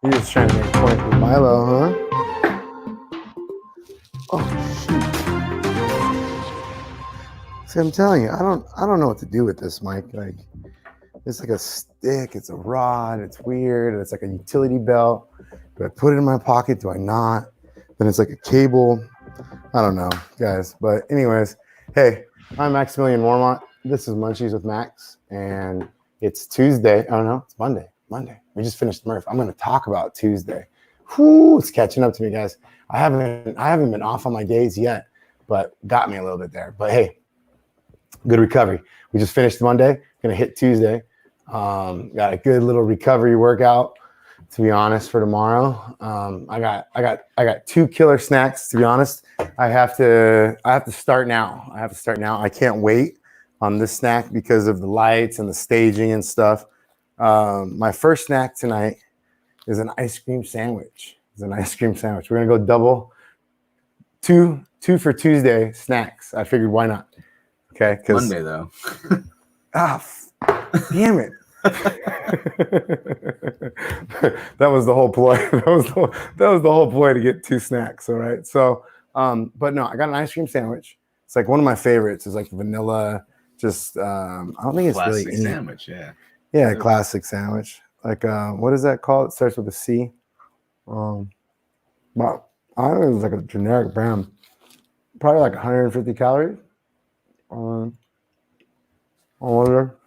You're just trying to make a point with Milo, huh? Oh shoot! See, I'm telling you, I don't know what to do with this mic. Like, it's like a stick, it's a rod, it's weird. It's like a utility belt. Do I put it in my pocket? Do I not? Then it's like a cable. I don't know, guys. But anyways, hey, I'm Maximilian Mormont. This is Munchies with Max, and it's Tuesday. Oh no, it's Monday. We just finished Murph. I'm going to talk about Tuesday. Whoo, it's catching up to me, guys. I haven't been off on my days yet, but got me a little bit there. But hey, good recovery. We just finished Monday. Going to hit Tuesday. Got a good little recovery workout, to be honest, for tomorrow. I got 2 killer snacks, to be honest. I have to start now. I can't wait on this snack because of the lights and the staging and stuff. My first snack tonight is an ice cream sandwich. We're gonna go double two for Tuesday snacks. I figured why not? Okay, because Monday though. Damn it. That was the whole ploy. That was the whole ploy to get 2 snacks. All right. So, but no, I got an ice cream sandwich. It's like one of my favorites. It's like vanilla. Just I don't think it's classic really sandwich. Yeah, classic sandwich. Like what is that called? It starts with a C. But I don't know, it's like a generic brand. Probably like 150 calories. I wonder.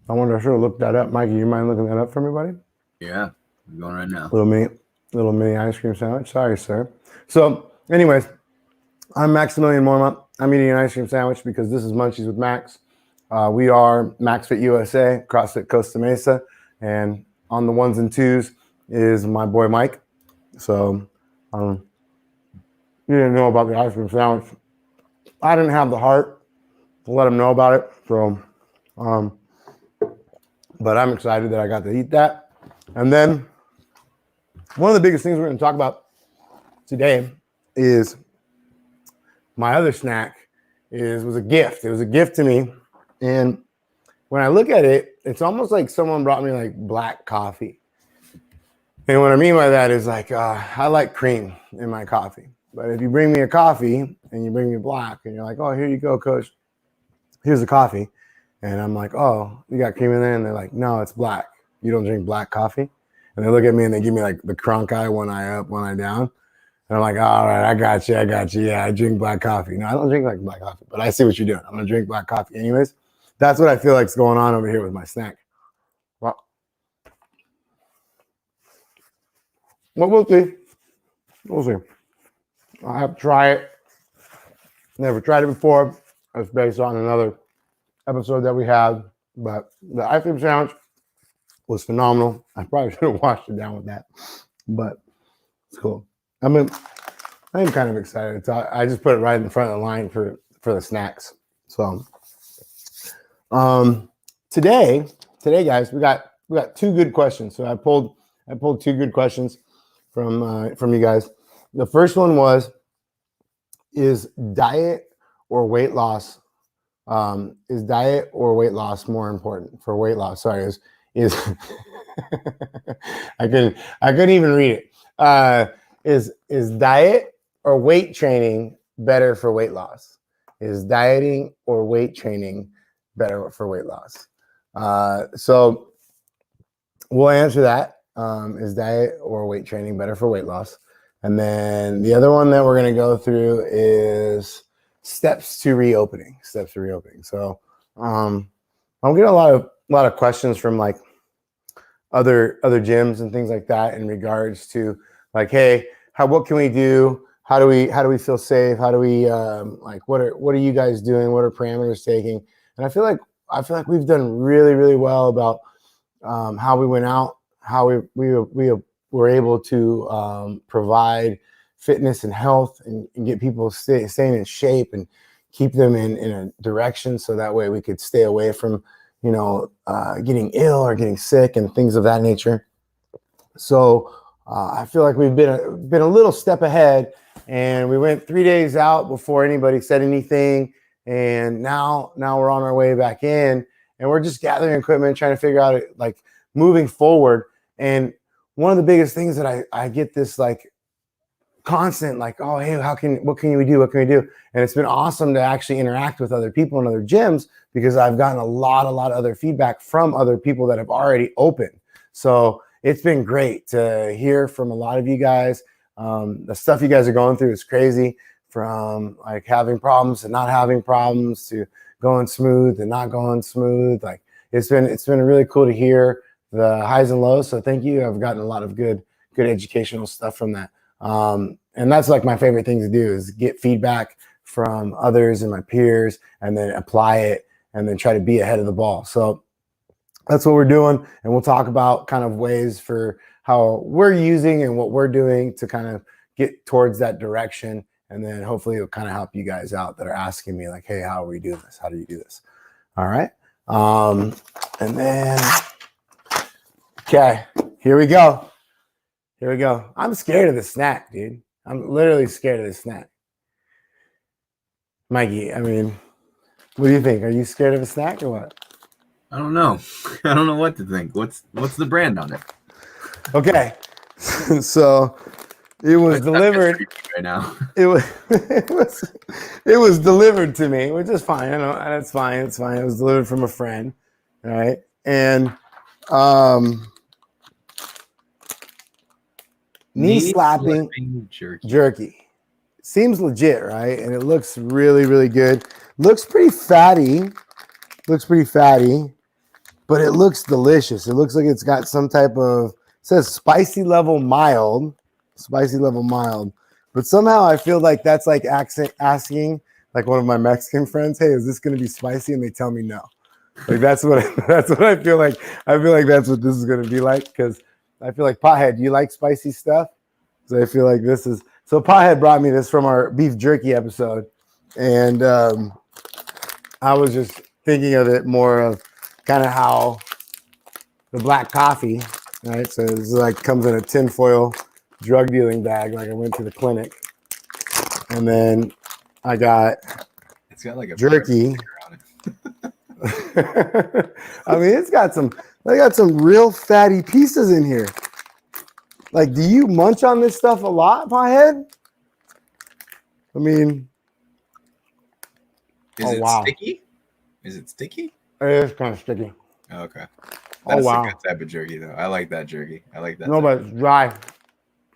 I should have looked that up. Mikey, you mind looking that up for me, buddy? Yeah, I'm going right now. Little mini ice cream sandwich. Sorry, sir. So, anyways, I'm Maximilian Mormont. I'm eating an ice cream sandwich because this is Munchies with Max. We are Max Fit USA, CrossFit Costa Mesa, and on the 1s and 2s is my boy Mike. So, you didn't know about the ice cream sandwich. I didn't have the heart to let him know about it. So, but I'm excited that I got to eat that. And then one of the biggest things we're going to talk about today is my other snack was a gift. It was a gift to me. And when I look at it, it's almost like someone brought me like black coffee. And what I mean by that is like, I like cream in my coffee. But if you bring me a coffee and you bring me black and you're like, oh, here you go, coach. Here's the coffee. And I'm like, oh, you got cream in there? And they're like, no, it's black. You don't drink black coffee? And they look at me and they give me like the crunk eye, one eye up, one eye down. And I'm like, all right, I got you. Yeah, I drink black coffee. No, I don't drink like black coffee, but I see what you're doing. I'm going to drink black coffee anyways. That's what I feel like is going on over here with my snack. Well, we'll see. I have to try it. Never tried it before. It's based on another episode that we had, but the ice cream sandwich was phenomenal. I probably should have washed it down with that, but it's cool. I'm kind of excited. I just put it right in the front of the line for the snacks. So, today, guys, we got 2 good questions. So I pulled 2 good questions from you guys, The first one was, is diet or weight loss? Is diet or weight loss more important for weight loss? Sorry, is I couldn't even read it. Is diet or weight training better for weight loss? Is dieting or weight training better for weight loss? So we'll answer that. Is diet or weight training better for weight loss? And then the other one that we're going to go through is steps to reopening. So I'm getting a lot of questions from like other gyms and things like that in regards to like, hey, what can we do? How do we feel safe? How do we like what are you guys doing? What are parameters taking? And I feel like we've done really, really well about how we went out, how we were able to provide fitness and health and get people staying in shape and keep them in a direction so that way we could stay away from, getting ill or getting sick and things of that nature. So I feel like we've been a little step ahead, and we went 3 days out before anybody said anything. And now we're on our way back in, and we're just gathering equipment, trying to figure out it, like moving forward. And one of the biggest things that I get this like constant, like, oh, hey, what can we do? And it's been awesome to actually interact with other people in other gyms, because I've gotten a lot of other feedback from other people that have already opened. So it's been great to hear from a lot of you guys. The stuff you guys are going through is crazy, from like having problems and not having problems to going smooth and not going smooth. Like it's been really cool to hear the highs and lows. So thank you. I've gotten a lot of good educational stuff from that. And that's like my favorite thing to do, is get feedback from others and my peers, and then apply it, and then try to be ahead of the ball. So that's what we're doing. And we'll talk about kind of ways for how we're using and what we're doing to kind of get towards that direction. And then hopefully it'll kind of help you guys out that are asking me like, hey, how do we do this? How do you do this? All right. And then, okay, here we go. I'm scared of the snack, dude. I'm literally scared of the snack. Mikey, I mean, what do you think? Are you scared of a snack or what? I don't know. I don't know what to think. What's the brand on it? Okay. So it was delivered right now. It was delivered to me, which is fine. I know that's fine. It's fine. It was delivered from a friend. All right. And knee slapping jerky. Seems legit, right? And it looks really, really good. Looks pretty fatty, but it looks delicious. It looks like it's got some type of, it says spicy level mild, but somehow I feel like that's like asking like one of my Mexican friends, hey, is this going to be spicy? And they tell me no. Like that's what I feel like. I feel like that's what this is going to be like, because I feel like, Pothead, do you like spicy stuff? So I feel like this is, so Pothead brought me this from our beef jerky episode. And I was just thinking of it more of kind of how the black coffee, right? So it's like comes in a tinfoil drug dealing bag. Like I went to the clinic, and then I got, it's got like a jerky. I mean, they got some real fatty pieces in here. Like, do you munch on this stuff a lot, Pothead? I mean, is it sticky? Is it sticky? It is kind of sticky. Oh, okay. That's a good type of jerky, though. I like that jerky. No, but it's dry.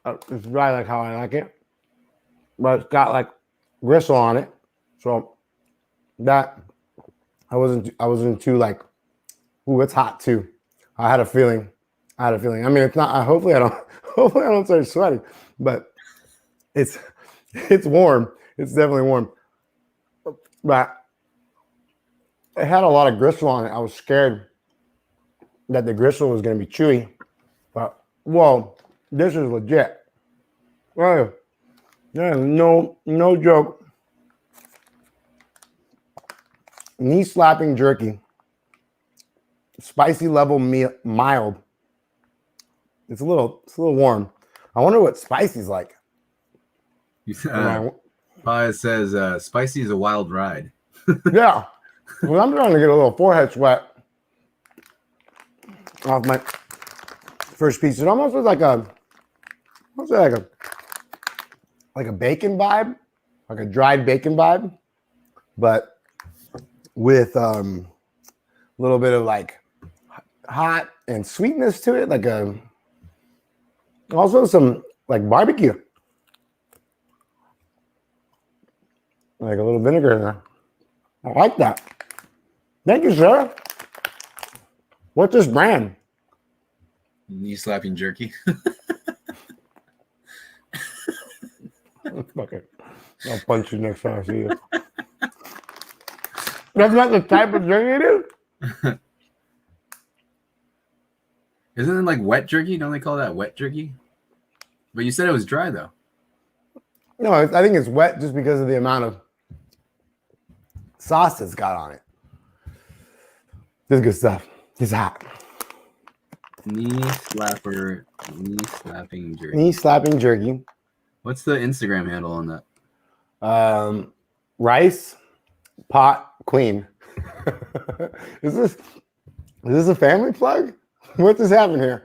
It's dry like how I like it. But it's got like gristle on it. So that I wasn't too like, ooh, it's hot too. I had a feeling. I mean, it's not. Hopefully, I don't start sweating. But it's warm. It's definitely warm. But it had a lot of gristle on it. I was scared that the gristle was going to be chewy. But whoa, this is legit. Well, yeah, no joke. Knee slapping jerky. Spicy level mild. It's a little warm. I wonder what spicy's like. It says spicy is a wild ride. Yeah. Well, I'm trying to get a little forehead sweat off my first piece. It almost was like a bacon vibe, like a dried bacon vibe, but with a little bit of like hot and sweetness to it, like also some like barbecue, like a little vinegar in there. I like that. Thank you, sir. What's this brand? Knee slapping jerky. Okay. I'll punch you next time I see you. That's not the type of jerky it is? Isn't it like wet jerky? Don't they call that wet jerky? But you said it was dry, though. No, I think it's wet just because of the amount of sauce it's got on it. This is good stuff. It's hot. Knee slapping jerky. Knee slapping jerky. What's the Instagram handle on that? Rice pot queen. Is this a family plug? What just happened here?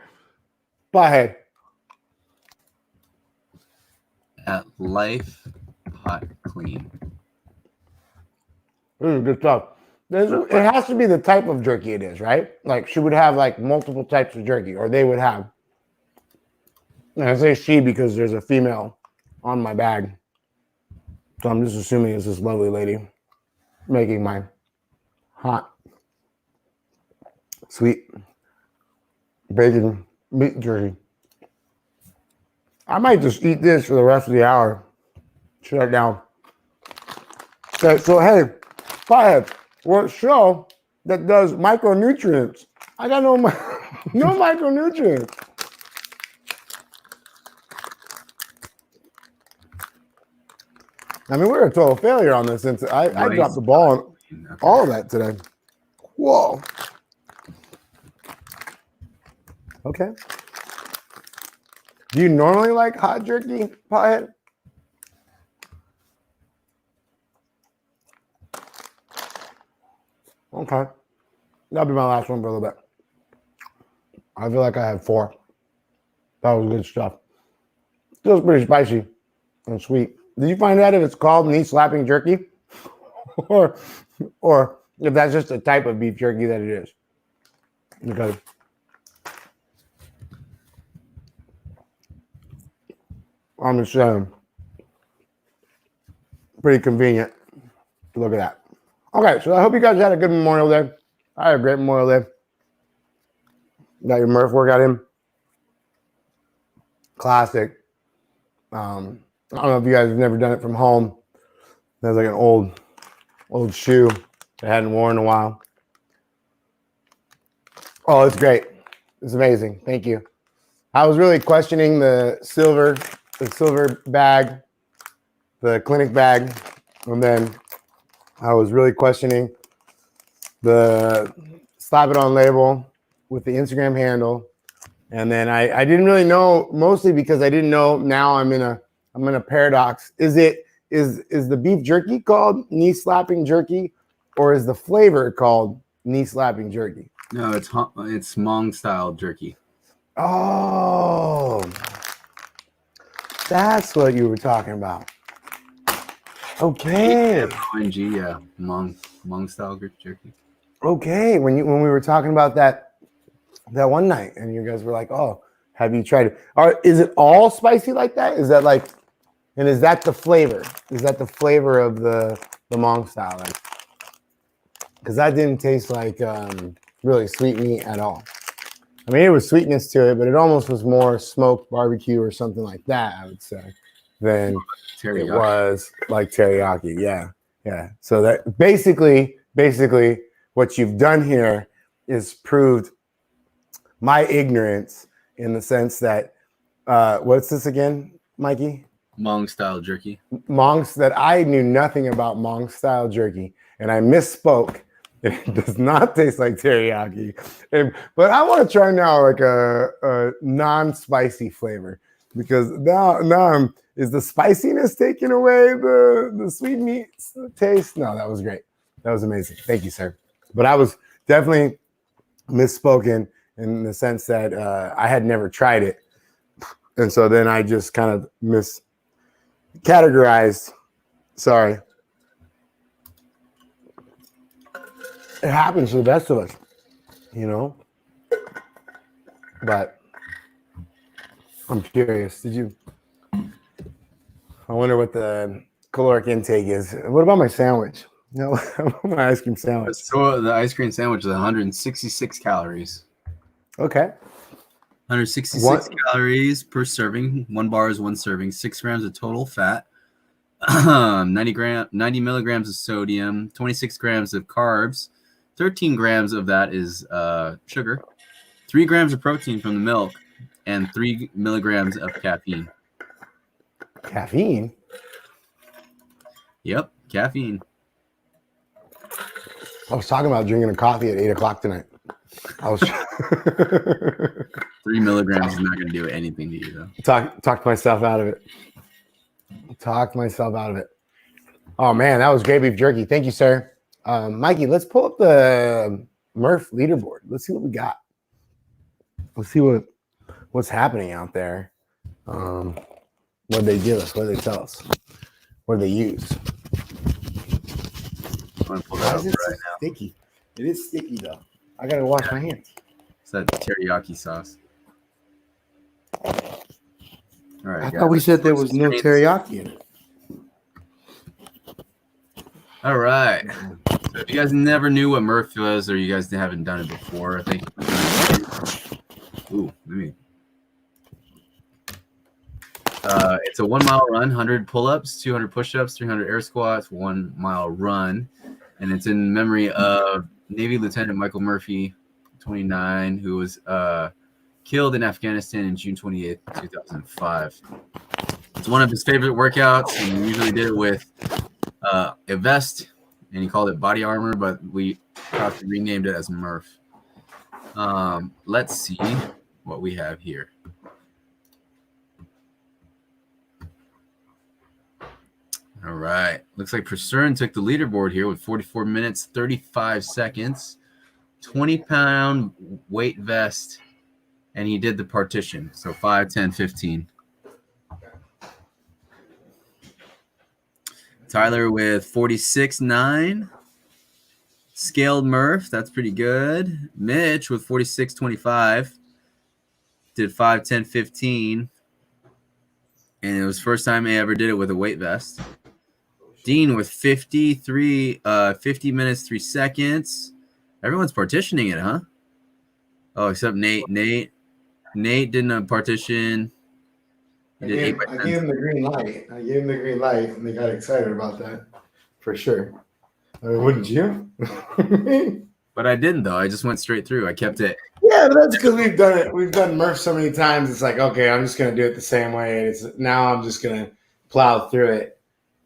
Pothead. At Life Pot Clean. This is good stuff. It has to be the type of jerky it is, right? Like she would have like multiple types of jerky, or they would have. And I say she because there's a female on my bag. So I'm just assuming it's this lovely lady making my hot, sweet bacon meat jerky. I might just eat this for the rest of the hour. Shut it down. Okay, so hey, Pothead, we're a show that does micronutrients. I got no micronutrients. I mean, we're a total failure on this. Since I dropped the ball on all of that today. Whoa. Okay. Do you normally like hot jerky, Pothead? Okay. That'll be my last one for a little bit. I feel like I had 4. That was good stuff. Still pretty spicy and sweet. Did you find out if it's called knee slapping jerky? or if that's just a type of beef jerky that it is? Because I'm just saying, pretty convenient. Look at that. Okay, so I hope you guys had a good Memorial Day. I had a great Memorial Day. Got your Murph workout in. Classic. I don't know if you guys have never done it from home. There's like an old shoe I hadn't worn in a while. Oh, it's great. It's amazing. Thank you. I was really questioning the silver bag, the clinic bag, and then I was really questioning the slap it on label with the Instagram handle. And then I didn't really know, mostly because I didn't know. Now I'm in a paradox. Is the beef jerky called knee slapping jerky, or is the flavor called knee slapping jerky? No, it's Hmong style jerky. Oh, that's what you were talking about. Okay. ONG, yeah, Hmong style jerky. Okay, when we were talking about that one night, and you guys were like, "Oh, have you tried it? Is it all spicy like that? Is that like, and is that the flavor? Is that the flavor of the Hmong style? Like, because that didn't taste like really sweet meat at all. I mean, it was sweetness to it, but it almost was more smoked barbecue or something like that, I would say, than teriyaki. It was like teriyaki. Yeah. So that basically what you've done here is proved my ignorance in the sense that what's this again, Mikey? Hmong style jerky. That I knew nothing about Hmong style jerky, and I misspoke. It does not taste like teriyaki, but I want to try now like a non-spicy flavor. because now is the spiciness taking away the sweet meat taste? No, that was great. That was amazing. Thank you, sir. But I was definitely misspoken in the sense that I had never tried it. And so then I just kind of miscategorized. Sorry. It happens to the best of us, you know? But I'm curious. I wonder what the caloric intake is. What about my sandwich? No, my ice cream sandwich. So the ice cream sandwich is 166 calories. Okay. 166 calories per serving. 1 bar is 1 serving. 6 grams of total fat. 90 milligrams of sodium. 26 grams of carbs. 13 grams of that is sugar. 3 grams of protein from the milk, and 3 milligrams of caffeine. Caffeine? Yep, caffeine. I was talking about drinking a coffee at 8 o'clock tonight. I was 3 milligrams is not going to do anything to you, though. Talked myself out of it. Oh man, that was great beef jerky. Thank you, sir. Mikey, let's pull up the Murph leaderboard. Let's see what we got. Let's see what's happening out there. What did they give us? What did they tell us? What did they use? I'm going to pull that up right now. Sticky. It is sticky though. I gotta wash my hands. It's that teriyaki sauce. All right. I thought we said there was no teriyaki in it. All right. So if you guys never knew what Murph was, or you guys haven't done it before, I think. Ooh, let me. It's a 1 mile run, 100 pull-ups, 200 push-ups, 300 air squats, 1 mile run, and it's in memory of Navy Lieutenant Michael Murphy, 29, who was killed in Afghanistan in June 28th, 2005. It's one of his favorite workouts, and he usually did it with a vest, and he called it body armor, but we probably renamed it as Murph. Let's see what we have here. All right. Looks like Pursurin took the leaderboard here with 44 minutes, 35 seconds, 20-pound weight vest, and he did the partition. So 5, 10, 15. Tyler with 46.9. Scaled Murph, that's pretty good. Mitch with 46.25. Did 5, 10, 15. And it was first time he ever did it with a weight vest. Dean with 50 minutes, 3 seconds. Everyone's partitioning it, huh? Oh, except Nate. Nate didn't partition. I gave him the green light. And they got excited about that, for sure. I mean, wouldn't you? But I didn't, though. I just went straight through. I kept it. Yeah, but that's because we've done it. We've done Murph so many times. It's like, okay, I'm just going to do it the same way. Now I'm just going to plow through it,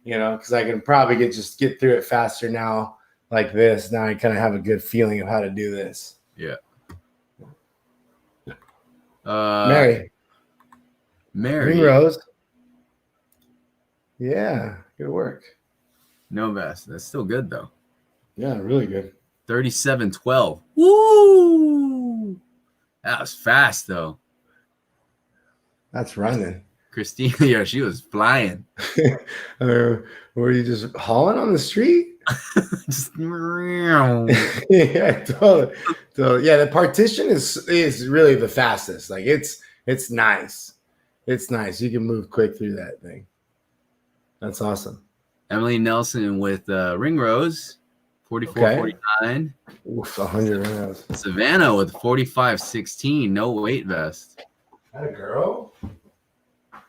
because I can probably get through it faster now like this. Now I kind of have a good feeling of how to do this. Yeah. Mary. Rose. Yeah, good work. No vest. That's still good, though. Yeah, really good. 37.12. Woo! That was fast, though. That's running. Christina, yeah, she was flying. Were you just hauling on the street? Just yeah, totally. So yeah, the partition is really the fastest. Like it's nice. It's nice. You can move quick through that thing. That's awesome. Emily Nelson with ring rows, 44.49. Oof, 100 ring rows. Savannah with 45.16, no weight vest. That a girl?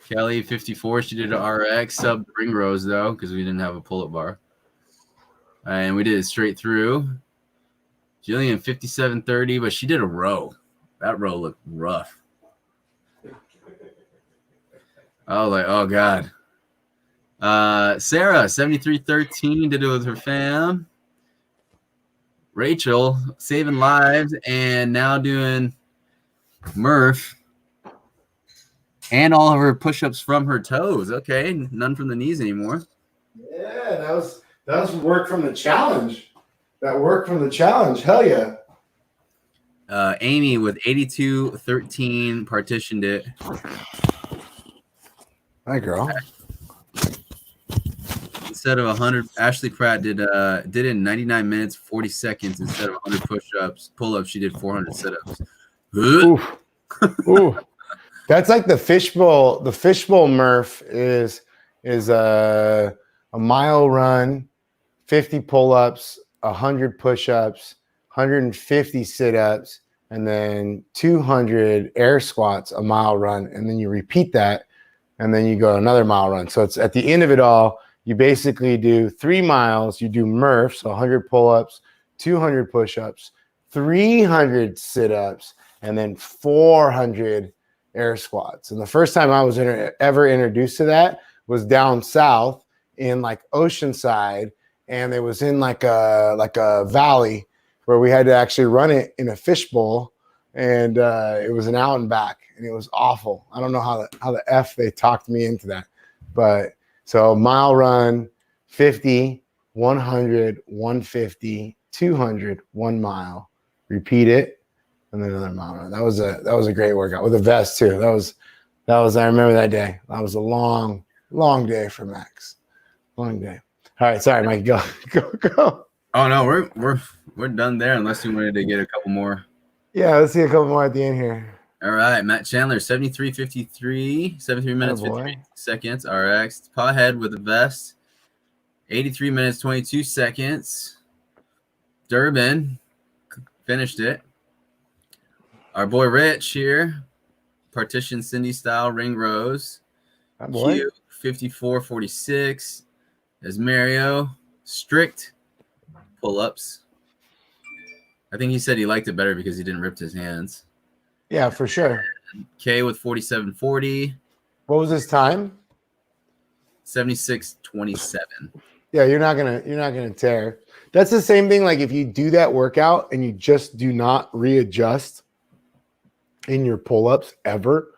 Kelly 54, she did an RX sub ring rows though, because we didn't have a pull-up bar. And we did it straight through. Jillian 57.30, but she did a row. That row looked rough. I was like, oh God. Sarah 73.13 did it with her fam. Rachel saving lives and now doing Murph. And all of her push-ups from her toes. Okay, none from the knees anymore. Yeah, that was work from the challenge. That work from the challenge. Hell yeah. Amy with 82-13 partitioned it. Hi, girl. Instead of 100, Ashley Pratt did it in 99 minutes 40 seconds. Instead of 100 pull-ups, she did 400 sit-ups. Oof. Ooh. That's like the fishbowl. The fishbowl Murph is a mile run, 50 pull-ups, 100 push-ups, 150 sit-ups, and then 200 air squats, a mile run, and then you repeat that, and then you go another mile run. So it's at the end of it all, you basically do 3 miles. You do Murph, so 100 pull-ups, 200 push-ups, 300 sit-ups, and then 400 air squats. And the first time I was ever introduced to that was down south in like Oceanside, and it was in like a valley where we had to actually run it in a fishbowl, and it was an out and back, and it was awful. I don't know how the F they talked me into that, but so mile run, 50, 100, 150, 200, 1 mile, repeat it, and then another mile run. That was a great workout with a vest too. That was I remember that day. That was a long day for Max. Long day. All right, sorry, Mike. Go. Oh no, we're done there unless you wanted to get a couple more. Yeah, let's see a couple more at the end here. All right, Matt Chandler, 73:53, 73 minutes 53 seconds. RX Pothead with a vest, 83 minutes 22 seconds. Durbin finished it. Our boy Rich here, partition Cindy style ring rows. Q 54:46. There's Mario strict pull-ups. I think he said he liked it better because he didn't rip his hands. Yeah, for sure. K with 47:40. What was his time? 76:27. Yeah, you're not gonna tear. That's the same thing. Like if you do that workout and you just do not readjust in your pull-ups ever.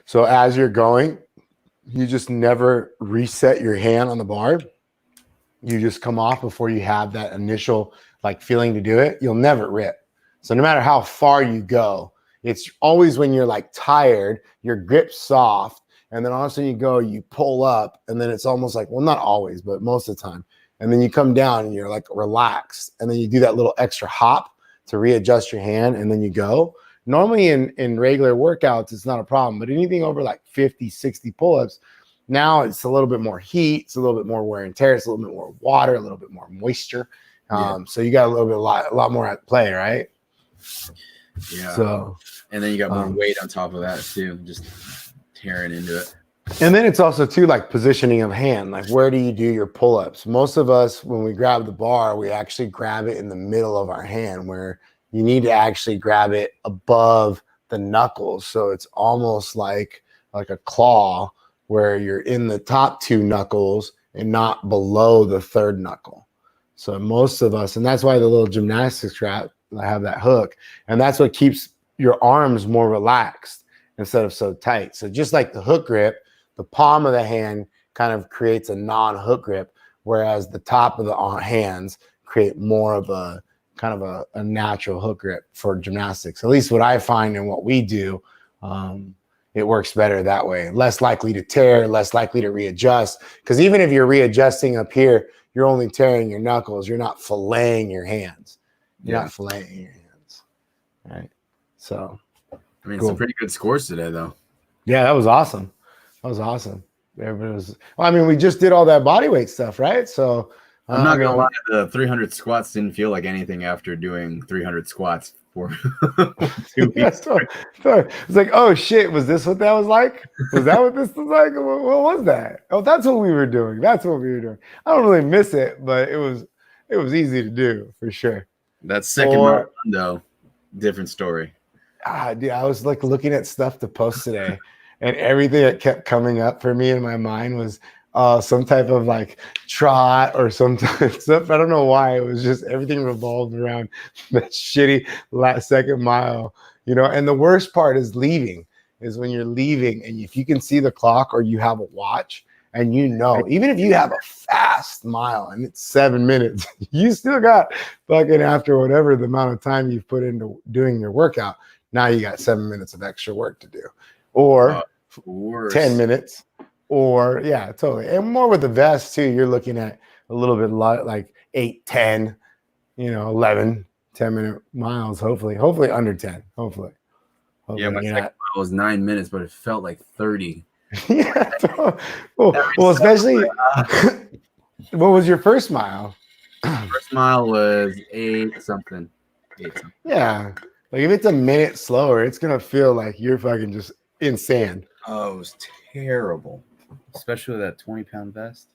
So as you're going, you just never reset your hand on the bar. You just come off before you have that initial like feeling to do it. You'll never rip. So no matter how far you go, it's always when you're like tired, your grip's soft, and then all of a sudden you pull up, and then it's almost like, well, not always, but most of the time. And then you come down and you're like relaxed, and then you do that little extra hop to readjust your hand, and then you go. Normally in regular workouts, it's not a problem, but anything over like 50, 60 pull-ups, now it's a little bit more heat, it's a little bit more wear and tear, it's a little bit more water, a little bit more moisture. So you got a lot more at play, right? Yeah. So, and then you got more weight on top of that too, just tearing into it. And then it's also too like positioning of hand. Like where do you do your pull-ups? Most of us, when we grab the bar, we actually grab it in the middle of our hand, where you need to actually grab it above the knuckles. So it's almost like a claw where you're in the top 2 knuckles and not below the 3rd knuckle. So most of us, and that's why the little gymnastics strap, I have that hook, and that's what keeps your arms more relaxed instead of so tight. So just like the hook grip, the palm of the hand kind of creates a non-hook grip, whereas the top of the hands create more of a kind of a natural hook grip for gymnastics. At least what I find and what we do, it works better that way. Less likely to tear, less likely to readjust. Because even if you're readjusting up here, you're only tearing your knuckles. You're not filleting your hands. You're not filleting your hands. All right. So, I mean, some pretty good scores today, though. Yeah, that was awesome. That was awesome. Everybody was. Well, I mean, we just did all that body weight stuff, right? So I'm not gonna lie, the 300 squats didn't feel like anything after doing 300 squats for 2 weeks. So it's like, oh shit, was this what that was like? Was that what this was like? What was that? Oh, that's what we were doing. That's what we were doing. I don't really miss it, but it was easy to do for sure. That second round, though, different story. Dude, I was like looking at stuff to post today, and everything that kept coming up for me in my mind was some type of like trot or some type of stuff. I don't know why. It was just everything revolved around that shitty last second mile, And the worst part is leaving. is when you're leaving and if you can see the clock or you have a watch and even if you have a fast mile and it's 7 minutes, you still got fucking after whatever the amount of time you've put into doing your workout. Now you got 7 minutes of extra work to do, or 10 minutes, or yeah, totally. And more with the vest too, you're looking at a little bit like 8, 10, 11, 10-minute miles, hopefully under 10, hopefully. Yeah, my second mile was 9 minutes, but it felt like 30. Yeah. Well, especially what was your first mile? First mile was 8 something. Yeah. Like if it's a minute slower, it's gonna feel like you're fucking just in sand. Oh, it was terrible. Especially with that 20-pound vest.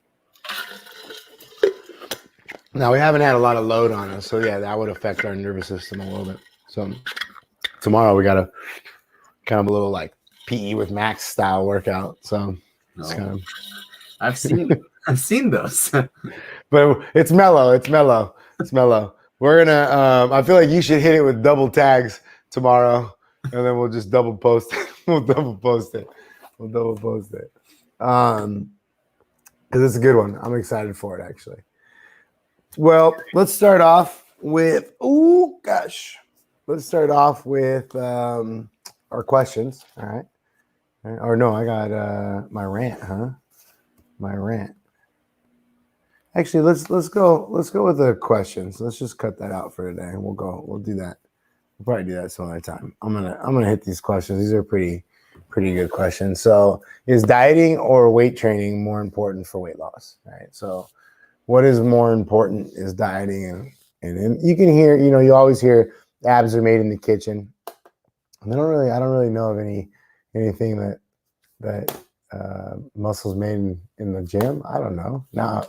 Now we haven't had a lot of load on us, so yeah, that would affect our nervous system a little bit. So tomorrow we got a kind of a little like PE with Max style workout. So it's kind of I've seen those. But it's mellow. It's mellow. We're gonna I feel like you should hit it with double tags tomorrow, and then we'll just double post it. We'll double post it. Because it's a good one. I'm excited for it actually. Well, let's start off with Let's start off with our questions. All right. Or no, I got my rant, huh? My rant. Actually, let's go with the questions. Let's just cut that out for today. We'll do that. We'll probably do that some other time. I'm gonna hit these questions. These are pretty good questions. So, is dieting or weight training more important for weight loss? All right. So, what is more important is dieting and you can hear, you always hear abs are made in the kitchen. I don't really know of anything that muscles made in the gym. I don't know. Now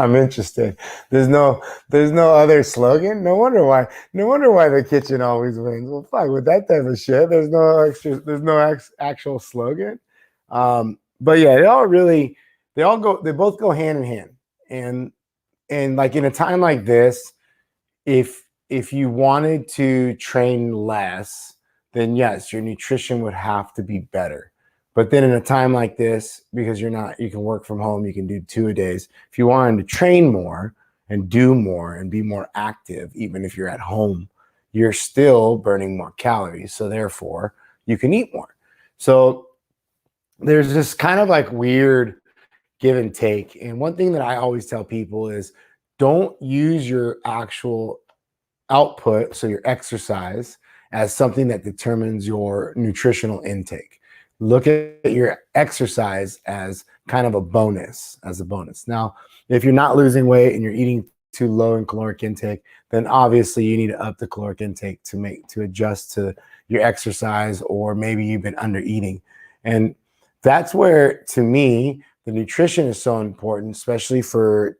I'm interested. There's no other slogan. No wonder why the kitchen always wins. Well, fuck with that type of shit. There's no actual slogan. But yeah, they both go hand in hand. And like in a time like this, if you wanted to train less, then yes, your nutrition would have to be better. But then in a time like this, because you can work from home, you can do 2-a-days. If you wanted to train more and do more and be more active, even if you're at home, you're still burning more calories. So therefore, you can eat more. So there's this kind of like weird give and take. And one thing that I always tell people is don't use your actual output, so your exercise, as something that determines your nutritional intake. Look at your exercise as kind of a bonus, Now, if you're not losing weight and you're eating too low in caloric intake, then obviously you need to up the caloric intake to adjust to your exercise, or maybe you've been under eating. And that's where, to me, the nutrition is so important, especially for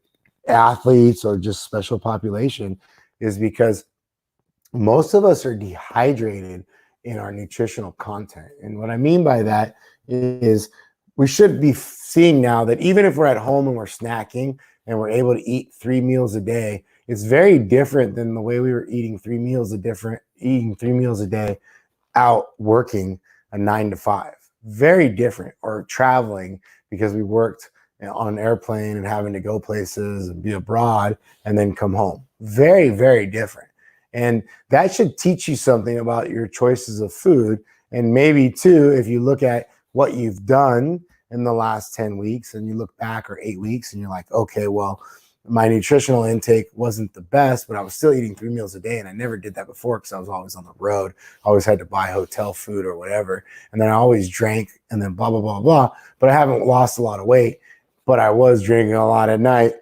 athletes or just special population, is because most of us are dehydrated in our nutritional content. And what I mean by that is we should be seeing now that even if we're at home and we're snacking and we're able to eat 3 meals a day, it's very different than the way we were eating 3 meals a day out working a 9 to 5. Very different, or traveling because we worked on an airplane and having to go places and be abroad and then come home. Very, very different. And that should teach you something about your choices of food. And maybe too, if you look at what you've done in the last 10 weeks and you look back, or 8 weeks, and you're like, okay, well, my nutritional intake wasn't the best, but I was still eating 3 meals a day. And I never did that before because I was always on the road. I always had to buy hotel food or whatever. And then I always drank and then blah, blah, blah, blah. But I haven't lost a lot of weight, but I was drinking a lot at night.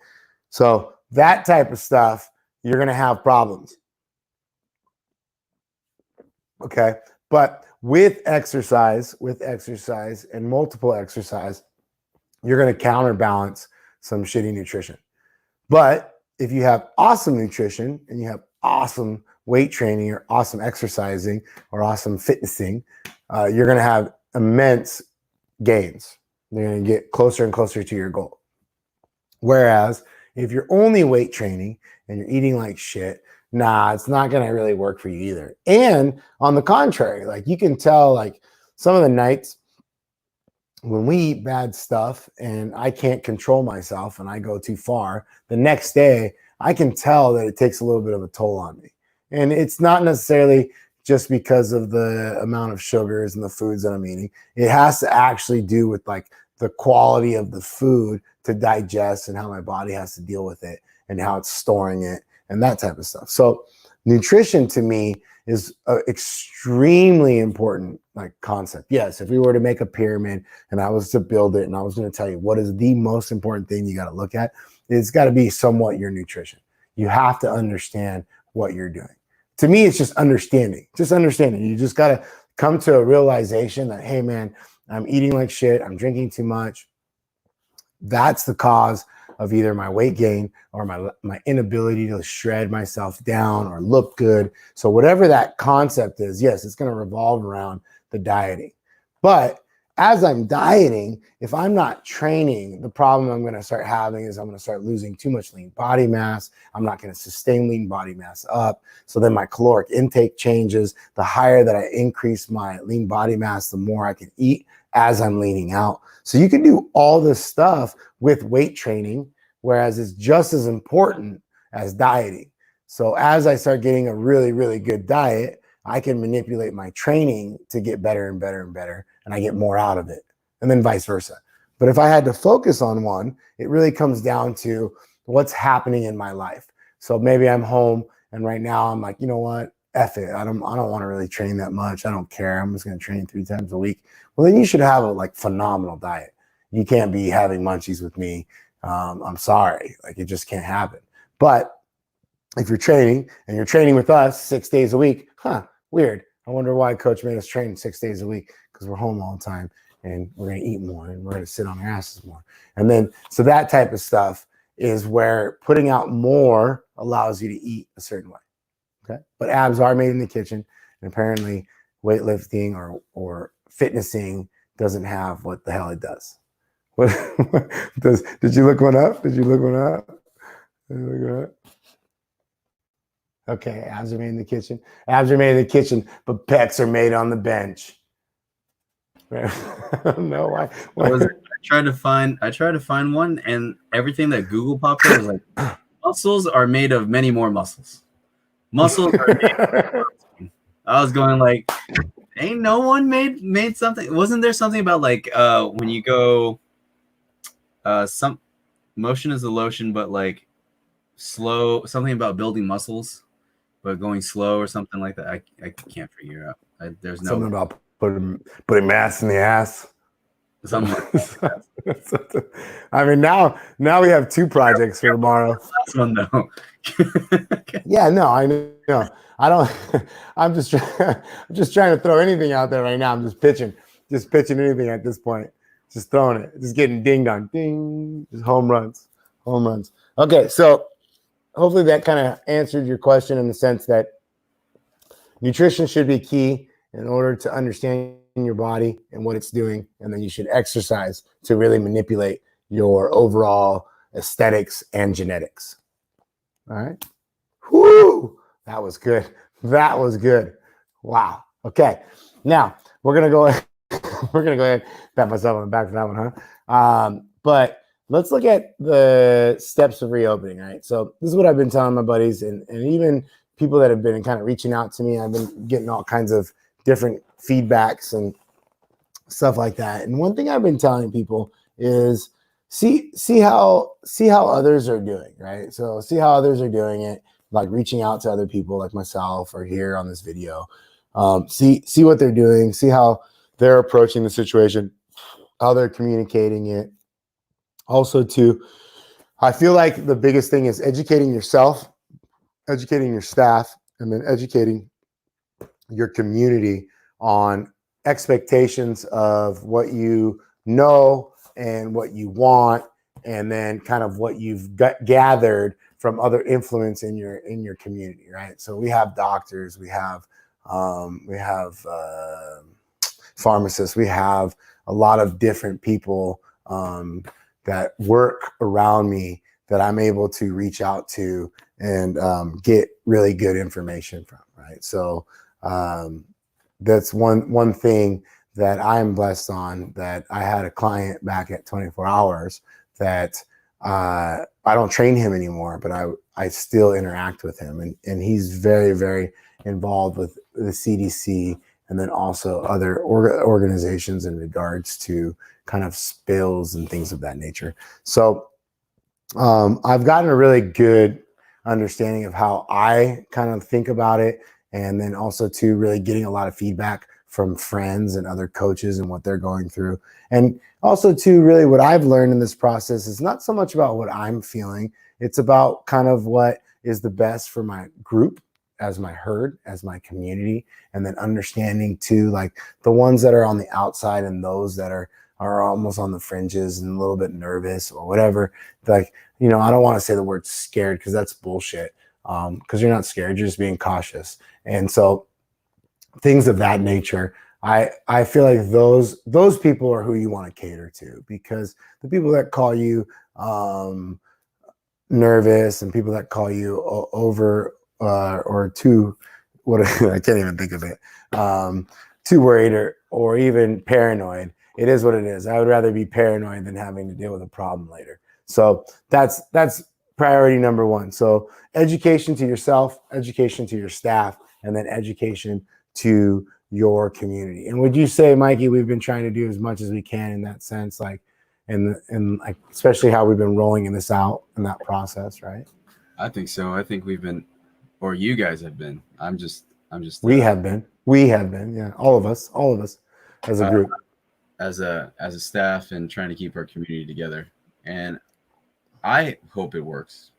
So that type of stuff, you're going to have problems. Okay. But with exercise and multiple exercise, you're going to counterbalance some shitty nutrition. But if you have awesome nutrition and you have awesome weight training or awesome exercising or awesome fitnessing, you're going to have immense gains. You're going to get closer and closer to your goal. Whereas if you're only weight training and you're eating like shit, it's not going to really work for you either. And on the contrary, like you can tell, like some of the nights when we eat bad stuff and I can't control myself and I go too far, the next day I can tell that it takes a little bit of a toll on me. And it's not necessarily just because of the amount of sugars and the foods that I'm eating. It has to actually do with like the quality of the food to digest and how my body has to deal with it and how it's storing it and that type of stuff. So nutrition to me is an extremely important like concept. Yes, if we were to make a pyramid and I was to build it and I was going to tell you what is the most important thing you got to look at, it's got to be somewhat your nutrition. You have to understand what you're doing. To me, it's just understanding. You just got to come to a realization that, hey, man, I'm eating like shit. I'm drinking too much. That's the cause of either my weight gain or my inability to shred myself down or look good. So whatever that concept is, yes, it's going to revolve around the dieting. But as I'm dieting, if I'm not training, the problem I'm going to start having is I'm going to start losing too much lean body mass. I'm not going to sustain lean body mass up. So then my caloric intake changes. The higher that I increase my lean body mass, the more I can eat as I'm leaning out. So you can do all this stuff with weight training, whereas it's just as important as dieting. So as I start getting a really, really good diet, I can manipulate my training to get better and better and better, and I get more out of it, and then vice versa. But if I had to focus on one, it really comes down to what's happening in my life. So maybe I'm home, and right now I'm like, you know what? F it. I don't want to really train that much. I don't care. I'm just going to train 3 times a week. Well, then you should have a like phenomenal diet. You can't be having munchies with me. I'm sorry. Like it just can't happen. But if you're training and you're training with us 6 days a week, weird. I wonder why coach made us train 6 days a week, because we're home all the time and we're going to eat more and we're going to sit on our asses more. And then, so that type of stuff is where putting out more allows you to eat a certain way. Okay. But abs are made in the kitchen, and apparently weightlifting or fitnessing doesn't have what the hell it does. What did you look one up? Did you look one up? Okay, abs are made in the kitchen. Abs are made in the kitchen, but pecs are made on the bench. I don't know why. I tried to find one, and everything that Google popped up was like, muscles are made of many more muscles. Muscles are made of protein. I was going like, ain't no one made something? Wasn't there something about like when you go some motion is a lotion, but like slow, something about building muscles, but going slow or something like that? I can't figure out. There's no something about putting mass in the ass. Something like that. I mean, now we have 2 projects for tomorrow. Last one though. Yeah, no, I know. I don't. I'm just trying to throw anything out there right now. I'm just pitching anything at this point. Just throwing it, just getting dinged on, ding, just home runs. Okay, so hopefully that kind of answered your question in the sense that nutrition should be key in order to understand your body and what it's doing, and then you should exercise to really manipulate your overall aesthetics and genetics. All right. Whoo! That was good. Wow. Okay. Now we're gonna go ahead and pat myself on the back for that one, huh? But let's look at the steps of reopening. All right. So this is what I've been telling my buddies and even people that have been kind of reaching out to me. I've been getting all kinds of different feedbacks and stuff like that. And one thing I've been telling people is see how others are doing, right? So see how others are doing it, like reaching out to other people like myself or here on this video. See what they're doing, see how they're approaching the situation, how they're communicating it. Also too, I feel like the biggest thing is educating yourself, educating your staff, and then educating your community on expectations of what you know and what you want, and then kind of what you've gathered from other influence in your community, right? So we have doctors, we have pharmacists, we have a lot of different people that work around me that I'm able to reach out to and get really good information from, right? So that's one thing that I'm blessed on, that I had a client back at 24 hours that I don't train him anymore, but I still interact with him. And he's very, very involved with the CDC and then also other organizations in regards to kind of spills and things of that nature. So I've gotten a really good understanding of how I kind of think about it. And then also too, really getting a lot of feedback from friends and other coaches and what they're going through. And also too, really what I've learned in this process is not so much about what I'm feeling. It's about kind of what is the best for my group, as my herd, as my community, and then understanding too, like the ones that are on the outside and those that are almost on the fringes and a little bit nervous or whatever. Like, I don't want to say the word scared because that's bullshit. Because you're not scared, you're just being cautious. And so things of that nature, I feel like those people are who you want to cater to, because the people that call you nervous and people that call you over or too, what I can't even think of it, too worried or even paranoid. It is what it is. I would rather be paranoid than having to deal with a problem later. So that's priority number one. So education to yourself, education to your staff, and then education to your community. And would you say, Mikey, we've been trying to do as much as we can in that sense, like, and like, especially how we've been rolling in this out in that process, right? I think so. I think we've been, or you guys have been. I'm just. We have been. Yeah. All of us as a group. As a staff and trying to keep our community together. And I hope it works.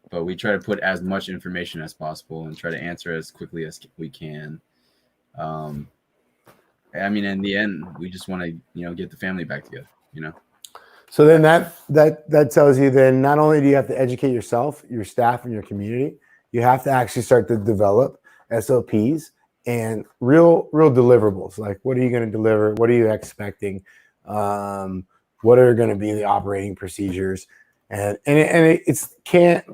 But we try to put as much information as possible and try to answer as quickly as we can. I mean, in the end, we just want to, get the family back together, So then that tells you then not only do you have to educate yourself, your staff, and your community, you have to actually start to develop SOPs and real deliverables. Like, what are you going to deliver? What are you expecting? What are going to be the operating procedures? And it's can't.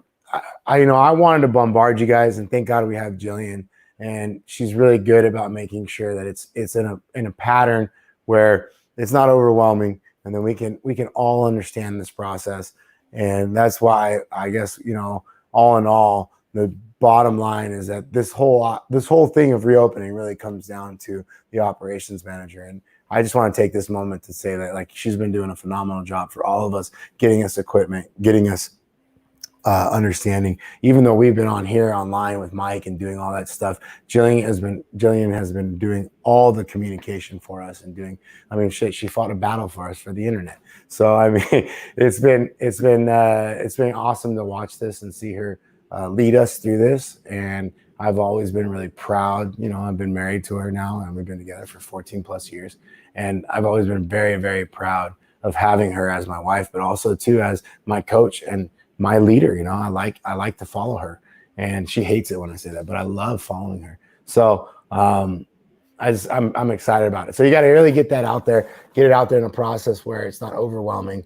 I wanted to bombard you guys, and thank God we have Jillian, and she's really good about making sure that it's in a pattern where it's not overwhelming, and then we can all understand this process. And that's why I guess, all in all, the bottom line is that this whole thing of reopening really comes down to the operations manager. And I just want to take this moment to say that, like, she's been doing a phenomenal job for all of us, getting us equipment, getting us understanding. Even though we've been on here online with Mike and doing all that stuff, Jillian has been doing all the communication for us and doing. I mean, she fought a battle for us for the internet. So I mean, it's been awesome to watch this and see her lead us through this. And I've always been really proud. I've been married to her now, and we've been together for 14 plus years. And I've always been very, very proud of having her as my wife, but also too as my coach and my leader. I like to follow her, and she hates it when I say that, but I love following her. So I'm excited about it. So you got to really get that out there, get it out there in a process where it's not overwhelming.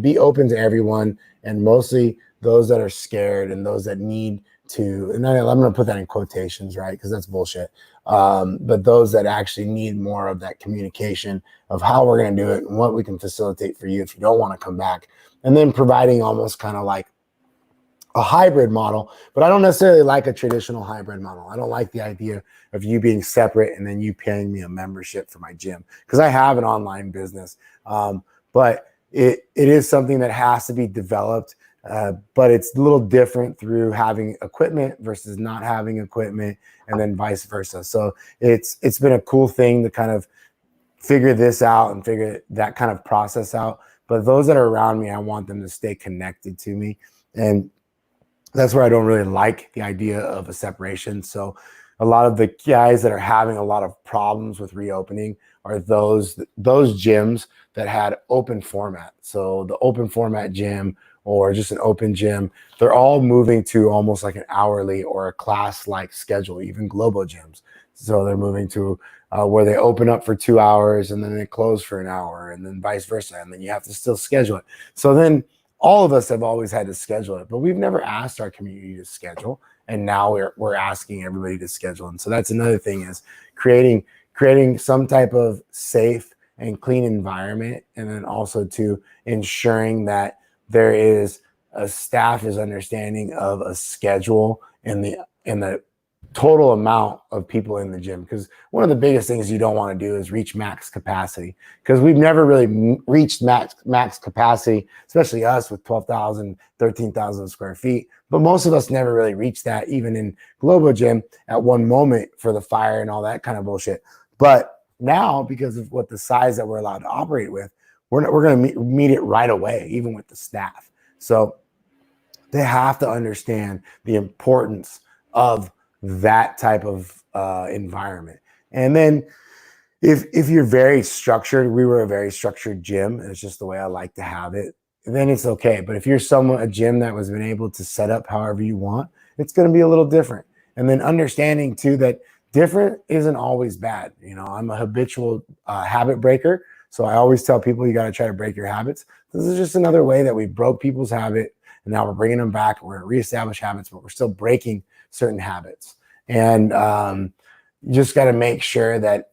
Be open to everyone, and mostly those that are scared and those that need to, and I'm going to put that in quotations, right? Because that's bullshit. But those that actually need more of that communication of how we're going to do it and what we can facilitate for you if you don't want to come back. And then providing almost kind of like a hybrid model, but I don't necessarily like a traditional hybrid model. I don't like the idea of you being separate and then you paying me a membership for my gym, because I have an online business. But it is something that has to be developed. But it's a little different through having equipment versus not having equipment, and then vice versa. So it's been a cool thing to kind of figure this out and figure that kind of process out. But those that are around me, I want them to stay connected to me. And that's where I don't really like the idea of a separation. So a lot of the guys that are having a lot of problems with reopening are those gyms that had open format. So the open format gym or just an open gym, they're all moving to almost like an hourly or a class-like schedule, even Globo gyms. So they're moving to where they open up for 2 hours and then they close for an hour, and then vice versa. And then you have to still schedule it. So then all of us have always had to schedule it, but we've never asked our community to schedule. And now we're asking everybody to schedule. And so that's another thing, is creating creating some type of safe and clean environment, and then also to ensuring that there is a staff is understanding of a schedule and the total amount of people in the gym. Because one of the biggest things you don't want to do is reach max capacity, because we've never really reached max capacity, especially us with 12,000, 13,000 square feet. But most of us never really reached that, even in Globo Gym at one moment for the fire and all that kind of bullshit. But now, because of what the size that we're allowed to operate with, we're going to meet it right away, even with the staff. So they have to understand the importance of that type of environment. And then if you're very structured, we were a very structured gym, it's just the way I like to have it, then it's okay. But if you're a gym that was been able to set up however you want, it's going to be a little different. And then understanding too that different isn't always bad. You know, I'm a habitual habit breaker. So I always tell people you got to try to break your habits. This is just another way that we broke people's habit, and now we're bringing them back. We're going to reestablish habits, but we're still breaking certain habits. And you just got to make sure that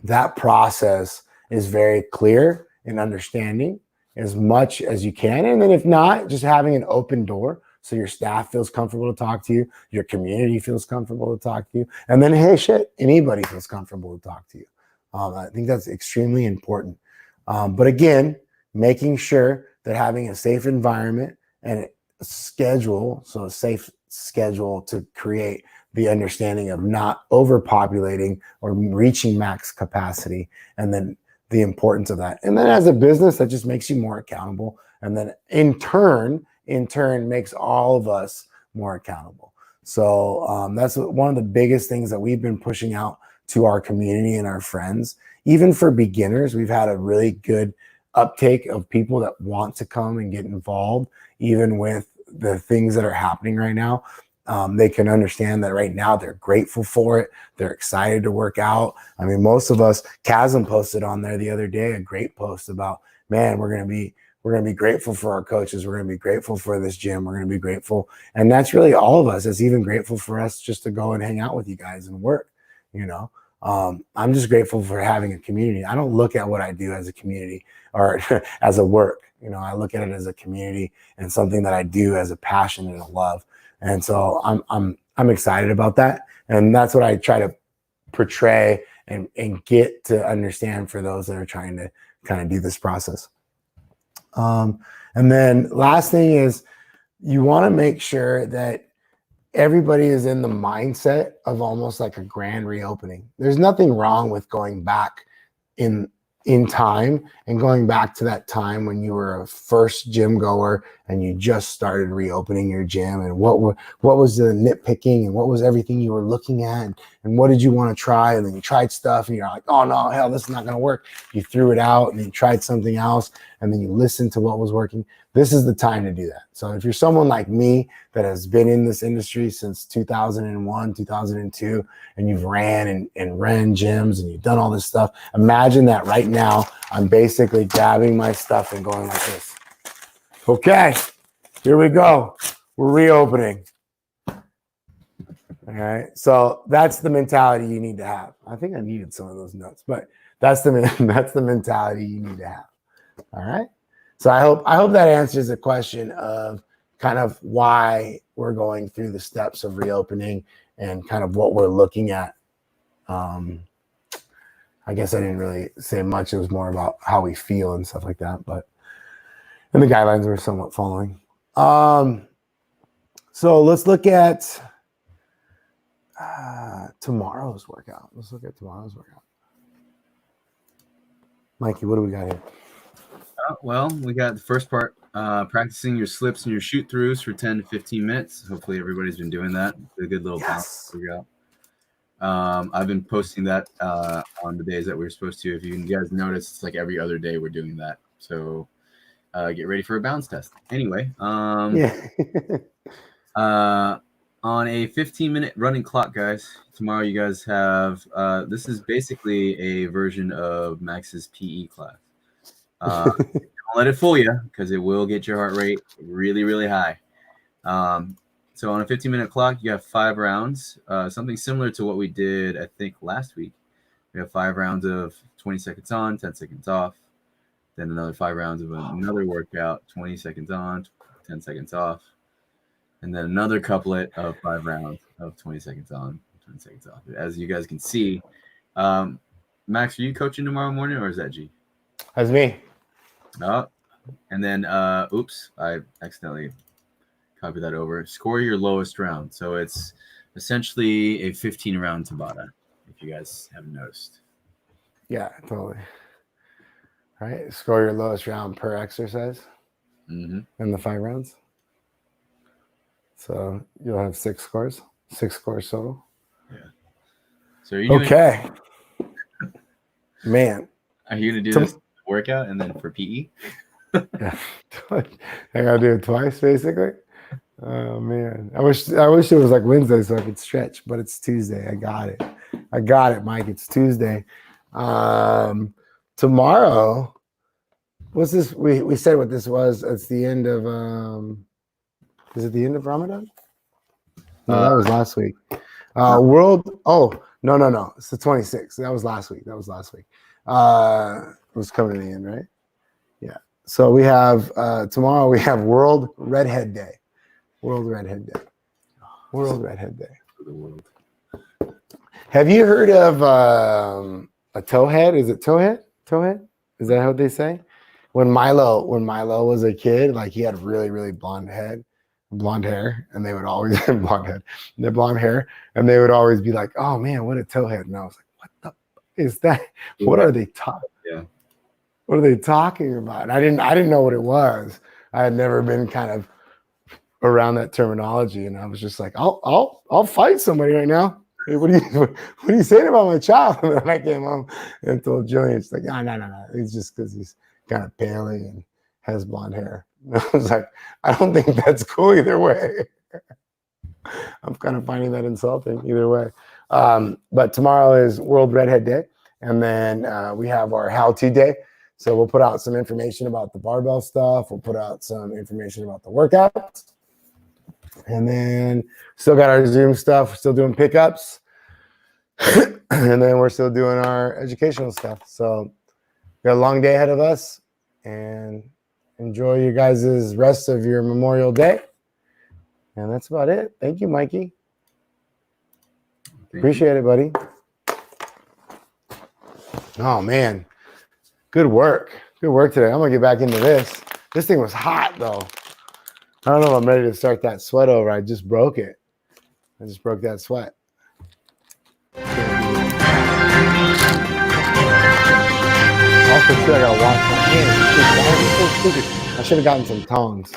that process is very clear and understanding as much as you can. And then if not, just having an open door so your staff feels comfortable to talk to you, your community feels comfortable to talk to you, and then, hey, shit, anybody feels comfortable to talk to you. I think that's extremely important. But again, making sure that having a safe environment and a schedule, so a safe schedule to create the understanding of not overpopulating or reaching max capacity, and then the importance of that. And then as a business, that just makes you more accountable. And then in turn makes all of us more accountable. So that's one of the biggest things that we've been pushing out to our community and our friends. Even for beginners, we've had a really good uptake of people that want to come and get involved, even with the things that are happening right now. They can understand that right now they're grateful for it. They're excited to work out. I mean, most of us, Chasm posted on there the other day, a great post about, man, we're going to be grateful for our coaches. We're going to be grateful for this gym. We're going to be grateful. And that's really all of us. It's even grateful for us just to go and hang out with you guys and work, you know. I'm just grateful for having a community. I don't look at what I do as a community or as a work. You know, I look at it as a community and something that I do as a passion and a love. And so I'm excited about that. And that's what I try to portray and get to understand for those that are trying to kind of do this process. And then last thing is you want to make sure that everybody is in the mindset of almost like a grand reopening. There's nothing wrong with going back in time and going back to that time when you were a first gym goer and you just started reopening your gym, and what was the nitpicking and what was everything you were looking at, and what did you want to try, and then you tried stuff and you're like, oh no, hell, this is not going to work. You threw it out and then you tried something else and then you listened to what was working. This is the time to do that. So if you're someone like me that has been in this industry since 2001, 2002, and you've ran gyms and you've done all this stuff, imagine that right now I'm basically grabbing my stuff and going like this. Okay, here we go. We're reopening. All right, so that's the mentality you need to have. I think I needed some of those notes, but that's the mentality you need to have. All right. So I hope that answers the question of kind of why we're going through the steps of reopening and kind of what we're looking at. I guess I didn't really say much. It was more about how we feel and stuff like that, and the guidelines we're somewhat following. So let's look at tomorrow's workout. Let's look at tomorrow's workout. Mikey, what do we got here? Well, we got the first part, practicing your slips and your shoot throughs for 10 to 15 minutes. Hopefully everybody's been doing that. A good little bounce workout. I've been posting that on the days that we're supposed to. If you guys notice, it's like every other day we're doing that. So get ready for a bounce test. Anyway, on a 15-minute running clock, guys, tomorrow you guys have, this is basically a version of Max's PE class. Don't let it fool you, because it will get your heart rate really, really high. So on a 15-minute clock, you have 5 rounds, something similar to what we did, I think, last week. We have 5 rounds of 20 seconds on, 10 seconds off. Then another 5 rounds of another workout, 20 seconds on, 10 seconds off. And then another couplet of 5 rounds of 20 seconds on, 20 seconds off. As you guys can see, Max, are you coaching tomorrow morning or is that G? That's me. Oh, and then, oops, I accidentally copied that over. Score your lowest round. So it's essentially a 15-round Tabata, if you guys haven't noticed. Yeah, totally. All right. Score your lowest round per exercise Mm-hmm. in the 5 rounds. So you'll have 6 scores. 6 scores total. Yeah. So are you doing, Okay. Man. are you going to do this workout and then for PE? Yeah. I gotta do it twice, basically. Oh man. I wish it was like Wednesday so I could stretch, but it's Tuesday. I got it, Mike. It's Tuesday. Tomorrow, what's this? We said what this was. It's the end of is it the end of Ramadan? No, that was last week. World. Oh, no. It's the 26th. That was last week. It was coming to the end, right? Yeah. So we have tomorrow. We have World Redhead Day. World Redhead Day. World Redhead Day. For the world. Have you heard of a towhead? Is it towhead? Towhead? Is that how they say? When Milo was a kid, like he had really, really blonde hair, and they would always blonde hair, and they would always be like, "Oh man, what a towhead!" And I was like, "What the is that? What are they talking? Yeah. What are they talking about?" And I didn't know what it was. I had never been kind of around that terminology, and I was just like, "I'll fight somebody right now. Hey, what are you saying about my child?" And then I came home and told Julian, it's like, no. It's just because he's kind of paling and has blonde hair. And I was like, I don't think that's cool either way. I'm kind of finding that insulting either way. But tomorrow is World Redhead Day, and then we have our how-to day. So we'll put out some information about the barbell stuff. We'll put out some information about the workouts. And then still got our Zoom stuff, still doing pickups. And then we're still doing our educational stuff. So got a long day ahead of us, and enjoy you guys' rest of your Memorial Day. And that's about it. Thank you, Mikey. Appreciate it, buddy. Oh, man. Good work. Good work today. I'm going to get back into this. This thing was hot, though. I don't know if I'm ready to start that sweat over. I just broke it. I just broke that sweat. Also, too, I got to wash my hands. I should have gotten some tongs.